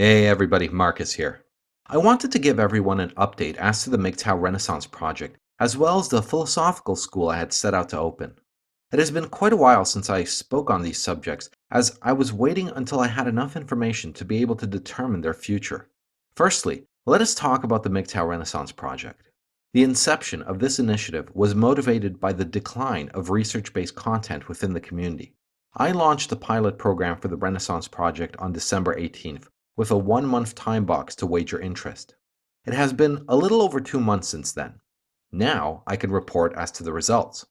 Hey everybody, Marcus here. I wanted to give everyone an update as to the MGTOW Renaissance project, as well as the philosophical school I had set out to open. It has been quite a while since I spoke on these subjects, as I was waiting until I had enough information to be able to determine their future. Firstly, let us talk about the MGTOW Renaissance project. The inception of this initiative was motivated by the decline of research-based content within the community. I launched the pilot program for the Renaissance project on December 18th, with a 1 month time box to wager interest. It has been a little over 2 months since then. Now I can report as to the results.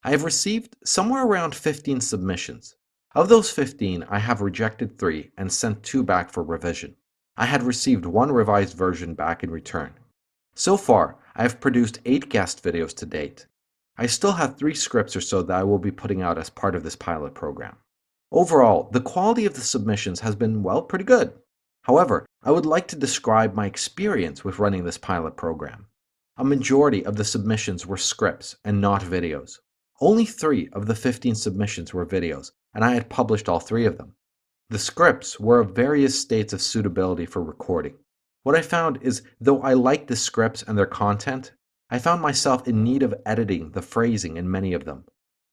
I have received somewhere around 15 submissions. Of those 15, I have rejected 3 and sent 2 back for revision. I had received 1 revised version back in return. So far, I have produced 8 guest videos to date. I still have 3 scripts or so that I will be putting out as part of this pilot program. Overall, the quality of the submissions has been, well, pretty good. However, I would like to describe my experience with running this pilot program. A majority of the submissions were scripts and not videos. Only 3 of the 15 submissions were videos, and I had published all 3 of them. The scripts were of various states of suitability for recording. What I found is, though I liked the scripts and their content, I found myself in need of editing the phrasing in many of them.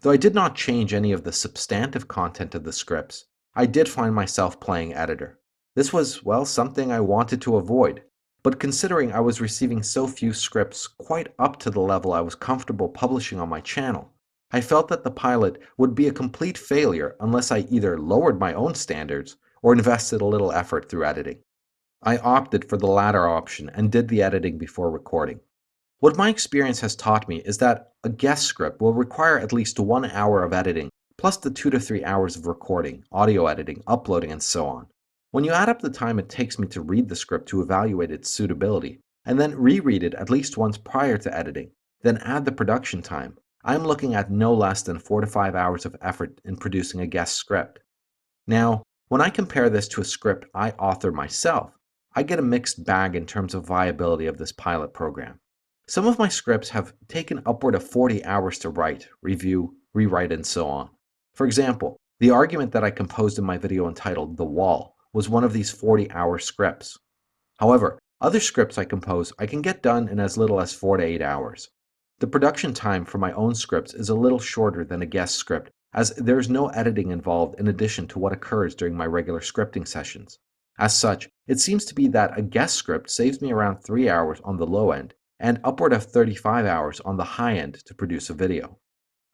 Though I did not change any of the substantive content of the scripts, I did find myself playing editor. This was, well, something I wanted to avoid, but considering I was receiving so few scripts quite up to the level I was comfortable publishing on my channel, I felt that the pilot would be a complete failure unless I either lowered my own standards or invested a little effort through editing. I opted for the latter option and did the editing before recording. What my experience has taught me is that a guest script will require at least 1 hour of editing, plus the 2 to 3 hours of recording, audio editing, uploading, and so on. When you add up the time it takes me to read the script to evaluate its suitability, and then reread it at least once prior to editing, then add the production time, I'm looking at no less than 4 to 5 hours of effort in producing a guest script. Now, when I compare this to a script I author myself, I get a mixed bag in terms of viability of this pilot program. Some of my scripts have taken upward of 40 hours to write, review, rewrite, and so on. For example, the argument that I composed in my video entitled The Wall was one of these 40-hour scripts. However, other scripts I compose I can get done in as little as 4 to 8 hours. The production time for my own scripts is a little shorter than a guest script, as there is no editing involved in addition to what occurs during my regular scripting sessions. As such, it seems to be that a guest script saves me around 3 hours on the low end and upward of 35 hours on the high end to produce a video.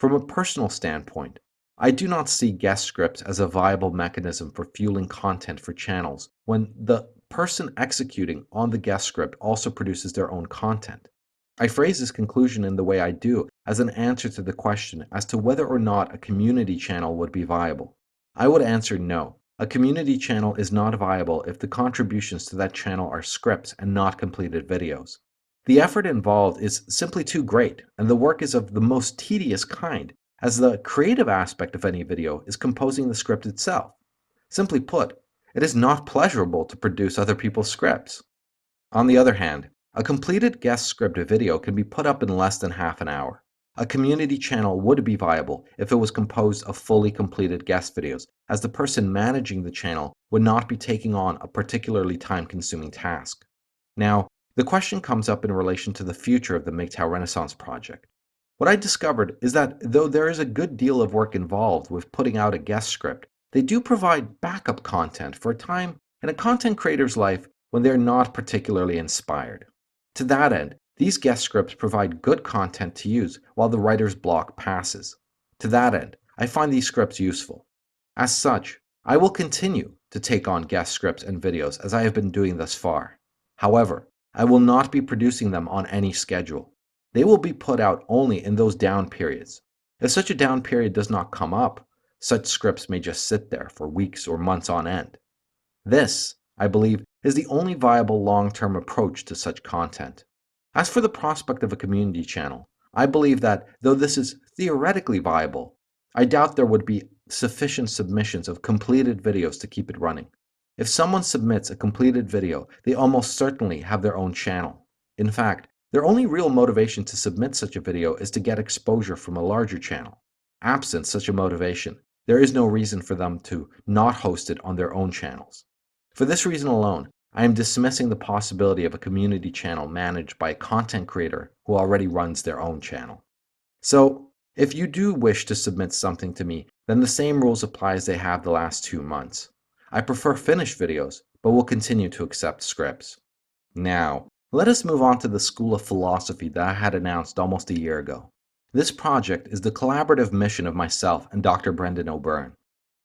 From a personal standpoint, I do not see guest scripts as a viable mechanism for fueling content for channels when the person executing on the guest script also produces their own content. I phrase this conclusion in the way I do as an answer to the question as to whether or not a community channel would be viable. I would answer no. A community channel is not viable if the contributions to that channel are scripts and not completed videos. The effort involved is simply too great, and the work is of the most tedious kind, as the creative aspect of any video is composing the script itself. Simply put, it is not pleasurable to produce other people's scripts. On the other hand, a completed guest script video can be put up in less than half an hour. A community channel would be viable if it was composed of fully completed guest videos, as the person managing the channel would not be taking on a particularly time-consuming task. Now, the question comes up in relation to the future of the MGTOW Renaissance project. What I discovered is that though there is a good deal of work involved with putting out a guest script, they do provide backup content for a time in a content creator's life when they're not particularly inspired. To that end, these guest scripts provide good content to use while the writer's block passes. To that end, I find these scripts useful. As such, I will continue to take on guest scripts and videos as I have been doing thus far. However, I will not be producing them on any schedule. They will be put out only in those down periods. If such a down period does not come up, such scripts may just sit there for weeks or months on end. This, I believe, is the only viable long-term approach to such content. As for the prospect of a community channel, I believe that, though this is theoretically viable, I doubt there would be sufficient submissions of completed videos to keep it running. If someone submits a completed video, they almost certainly have their own channel. In fact, their only real motivation to submit such a video is to get exposure from a larger channel. Absent such a motivation, there is no reason for them to not host it on their own channels. For this reason alone, I am dismissing the possibility of a community channel managed by a content creator who already runs their own channel. So, if you do wish to submit something to me, then the same rules apply as they have the last 2 months. I prefer finished videos, but will continue to accept scripts. Now, let us move on to the School of Philosophy that I had announced almost a year ago. This project is the collaborative mission of myself and Dr. Brendan O'Byrne.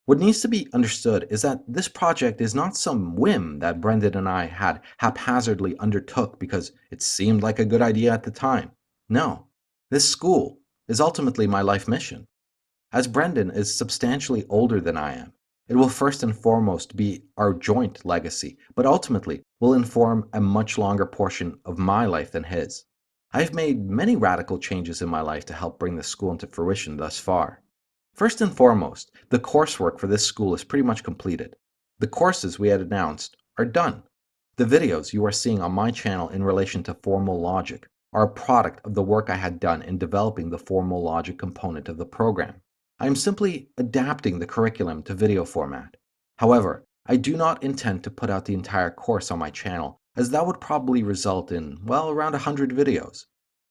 What needs to be understood is that this project is not some whim that Brendan and I had haphazardly undertook because it seemed like a good idea at the time. No, this school is ultimately my life mission. As Brendan is substantially older than I am, it will first and foremost be our joint legacy, but ultimately will inform a much longer portion of my life than his. I've made many radical changes in my life to help bring this school into fruition thus far. First and foremost, the coursework for this school is pretty much completed. The courses we had announced are done. The videos you are seeing on my channel in relation to formal logic are a product of the work I had done in developing the formal logic component of the program. I am simply adapting the curriculum to video format. However, I do not intend to put out the entire course on my channel, as that would probably result in, well, around 100 videos.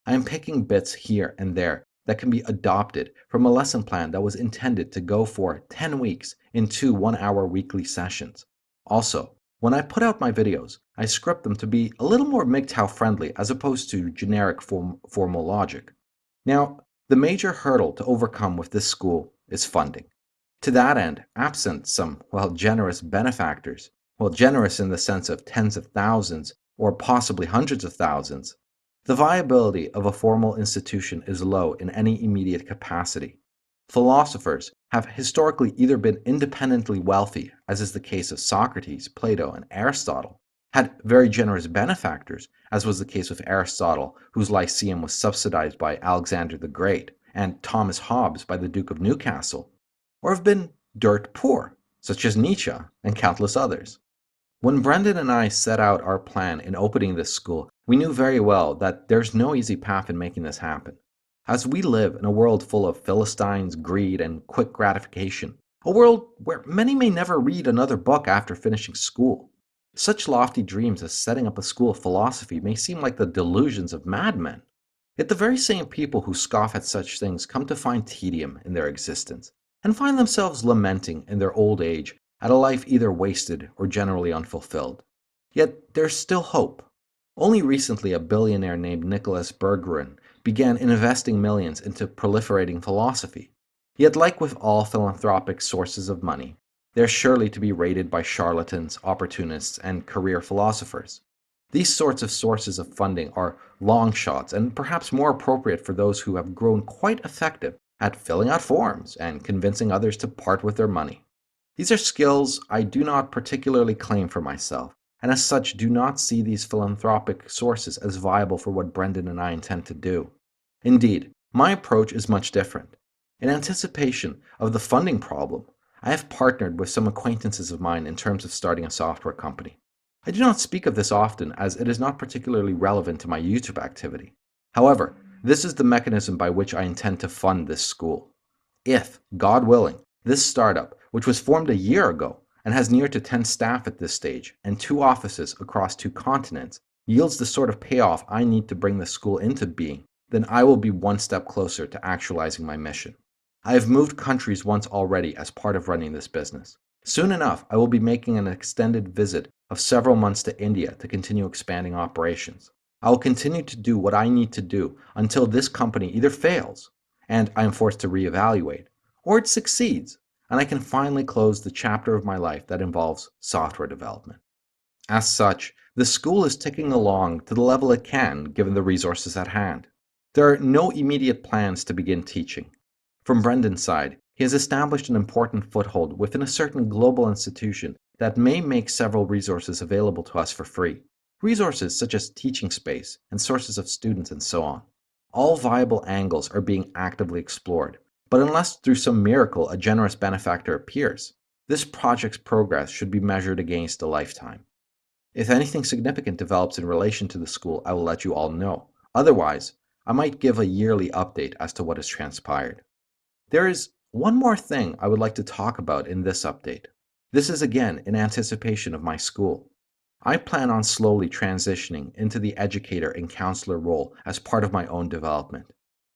I am picking bits here and there that can be adopted from a lesson plan that was intended to go for 10 weeks in 2 1-hour weekly sessions. Also, when I put out my videos, I script them to be a little more MGTOW friendly as opposed to generic formal logic. Now, the major hurdle to overcome with this school is funding. To that end, absent some, well, generous benefactors, well, generous in the sense of tens of thousands or possibly hundreds of thousands, the viability of a formal institution is low in any immediate capacity. Philosophers have historically either been independently wealthy, as is the case of Socrates, Plato, and Aristotle, had very generous benefactors, as was the case with Aristotle, whose Lyceum was subsidized by Alexander the Great, and Thomas Hobbes by the Duke of Newcastle, or have been dirt poor, such as Nietzsche and countless others. When Brendan and I set out our plan in opening this school, we knew very well that there's no easy path in making this happen. As we live in a world full of Philistines, greed, and quick gratification, a world where many may never read another book after finishing school, such lofty dreams as setting up a school of philosophy may seem like the delusions of madmen. Yet the very same people who scoff at such things come to find tedium in their existence, and find themselves lamenting in their old age at a life either wasted or generally unfulfilled. Yet there's still hope. Only recently a billionaire named Nicholas Berggren began investing millions into proliferating philosophy. Yet like with all philanthropic sources of money, they're surely to be raided by charlatans, opportunists, and career philosophers. These sorts of sources of funding are long shots and perhaps more appropriate for those who have grown quite effective at filling out forms and convincing others to part with their money. These are skills I do not particularly claim for myself, and as such do not see these philanthropic sources as viable for what Brendan and I intend to do. Indeed, my approach is much different. In anticipation of the funding problem, I have partnered with some acquaintances of mine in terms of starting a software company. I do not speak of this often as it is not particularly relevant to my YouTube activity. However, this is the mechanism by which I intend to fund this school. If, God willing, this startup, which was formed a year ago and has near to 10 staff at this stage and 2 offices across 2 continents, yields the sort of payoff I need to bring the school into being, then I will be one step closer to actualizing my mission. I have moved countries once already as part of running this business. Soon enough, I will be making an extended visit of several months to India to continue expanding operations. I will continue to do what I need to do until this company either fails, and I am forced to reevaluate, or it succeeds, and I can finally close the chapter of my life that involves software development. As such, the school is ticking along to the level it can given the resources at hand. There are no immediate plans to begin teaching. From Brendan's side, he has established an important foothold within a certain global institution that may make several resources available to us for free. Resources such as teaching space and sources of students and so on. All viable angles are being actively explored, but unless through some miracle a generous benefactor appears, this project's progress should be measured against a lifetime. If anything significant develops in relation to the school, I will let you all know. Otherwise, I might give a yearly update as to what has transpired. There is one more thing I would like to talk about in this update. This is again in anticipation of my school. I plan on slowly transitioning into the educator and counselor role as part of my own development.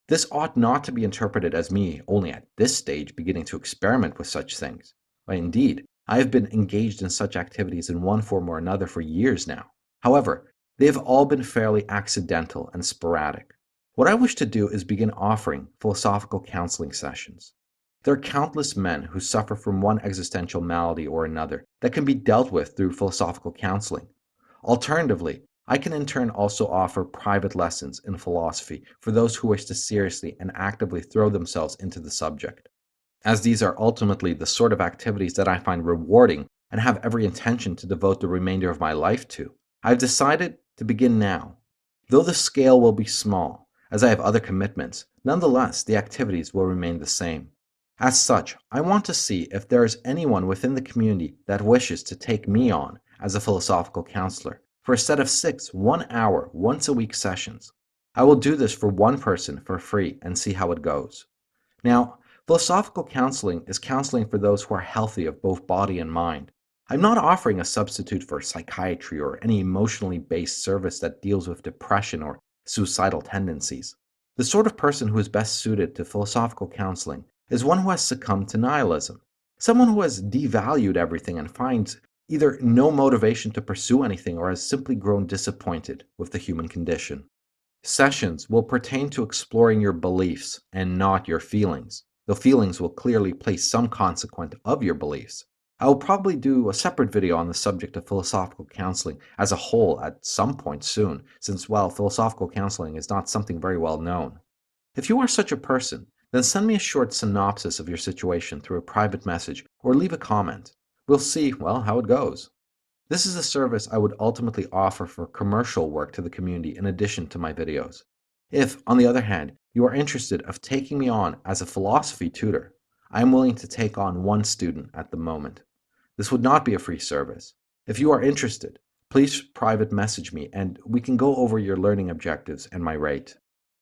This ought not to be interpreted as me only at this stage beginning to experiment with such things. Indeed, I have been engaged in such activities in one form or another for years now. However, they have all been fairly accidental and sporadic. What I wish to do is begin offering philosophical counseling sessions. There are countless men who suffer from one existential malady or another that can be dealt with through philosophical counseling. Alternatively, I can in turn also offer private lessons in philosophy for those who wish to seriously and actively throw themselves into the subject. As these are ultimately the sort of activities that I find rewarding and have every intention to devote the remainder of my life to, I've decided to begin now. Though the scale will be small, as I have other commitments, nonetheless the activities will remain the same. As such, I want to see if there is anyone within the community that wishes to take me on as a philosophical counselor for a set of 6 1-hour, once a week sessions. I will do this for one person for free and see how it goes. Now, philosophical counseling is counseling for those who are healthy of both body and mind. I'm not offering a substitute for psychiatry or any emotionally based service that deals with depression or suicidal tendencies. The sort of person who is best suited to philosophical counseling is one who has succumbed to nihilism, someone who has devalued everything and finds either no motivation to pursue anything or has simply grown disappointed with the human condition. Sessions will pertain to exploring your beliefs and not your feelings. The feelings will clearly place some consequence of your beliefs. I will probably do a separate video on the subject of philosophical counseling as a whole at some point soon, since, well, philosophical counseling is not something very well known. If you are such a person, then send me a short synopsis of your situation through a private message or leave a comment. We'll see, well, how it goes. This is a service I would ultimately offer for commercial work to the community in addition to my videos. If, on the other hand, you are interested of taking me on as a philosophy tutor, I am willing to take on one student at the moment. This would not be a free service. If you are interested, please private message me and we can go over your learning objectives and my rate.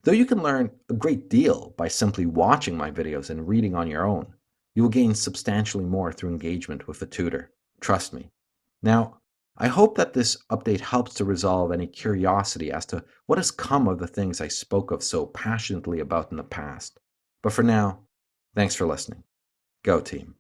Though you can learn a great deal by simply watching my videos and reading on your own, you will gain substantially more through engagement with a tutor. Trust me. Now, I hope that this update helps to resolve any curiosity as to what has come of the things I spoke of so passionately about in the past. But for now, thanks for listening. Go team.